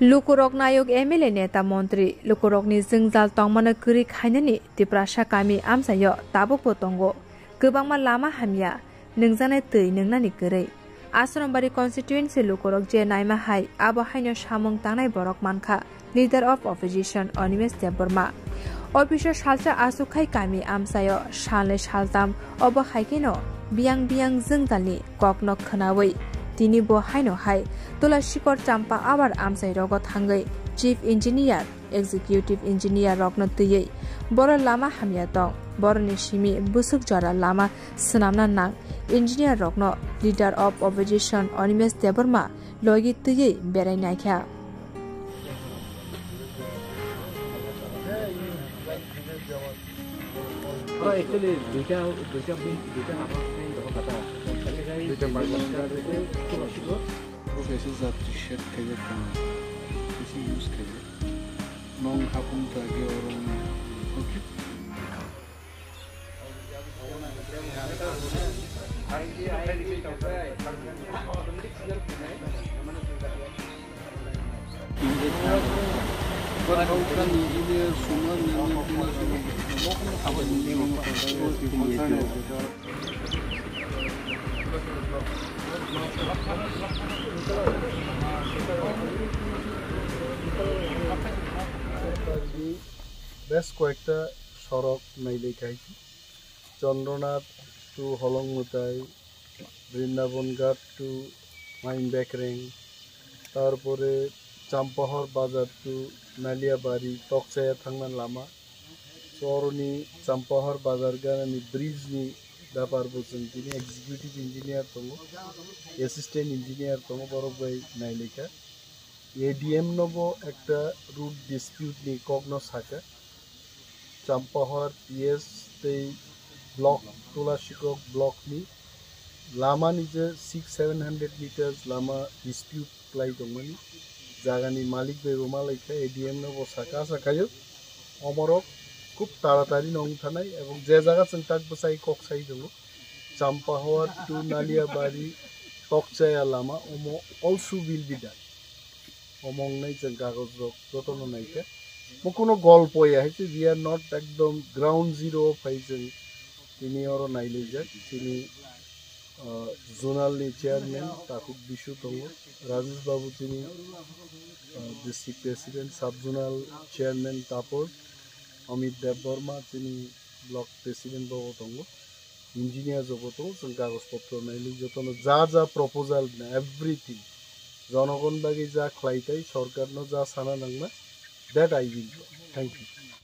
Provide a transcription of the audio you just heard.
Lukurokno MLA neta Montri Lukurokni Zingjal Tongmana Kuri Khainani Tiprasha Kami Amsayo Tabuk Potongo Gobangma Lama Hamya Ningzane Tui Ningnani Kuri Ashrambari constituency Lukurok je Naima Hai Abo Haino Shamong Tangnai Borok Manka Leader of Opposition Animesh Debbarma Official Shalcha Achukthaio Kami Amsayo Shalne Shaltam Obo Haikino Biang Zingdalni Kokno Khanawi Tini bo haino hai tola shikor champa abar amsai rogot hangai chief engineer executive engineer rokno tuyei boro lama hamya tong boro ni simi busuk jara lama snamna nang engineer rokno leader of opposition Animesh Debbarma logi tuyei berai naikha actually Professors are t-shirt kaya kama kasi use kaya nong hapong tagi orang okay বেশ কয়েকটা সড়ক নাইলে খাইছি Chandranath two হলংমুতাই বৃন্দাবনঘাট two মাইনবেকরেং তারপরে চাম্পাহর বাজার two Naliabari টকচায়া থাংনান Lama চরনি চাম্পাহর বাজার গানি ব্রিজনি ব্যাপার বলছেন তিনি এক্সিকিউটিভ ইঞ্জিনিয়ার তম অ্যাসিস্ট্যান্ট ইঞ্জিনিয়ার তম বরবাই নাইলেখা এডিএম নব একটা রুট ডিসপিউট নি কগ্ন সাকা চাম্পাহর পিএস তেই ব্লক তোলা শিকক ব্লক নি লামা নিজে 600-700 মিটার লামা ডিসপিউট ক্লাই দংমানি জাগানি মালিক বেবমা লেখা এডিএম নব সাকা সাকায়ো অমরক খুব তাড়াতাড়ি নং থানাই এবং যে জায়গা जों তাক বসাই ককসাই দङ চাম্পাহর টু নালিয়াবাড়ি টকচায়া লামা ওমো also will be done among নাই जों কাগজ যতন নাইকে কোনো গল্পই আছে উই আর নট একদম গ্রাউন্ড জিরো ফাইজেন তিনি অর নাইলে যায় তিনি জোনাল চেয়ারম্যান তাকুক বিশু দङ রাজেশ বাবু তিনি district president sub zonal chairman তাপর অমিত দেববর্মা তিনি ব্লক প্রেসিডেন্ট বাবু দङ ইঞ্জিনিয়ার জগত जों কাগজপত্র নাইলে যতন যা প্রপোজাল না এভরিথিং জনগণ বাগি যা খ্লাইতাই সরকারনো যা সানা নাংনা that I will do thank you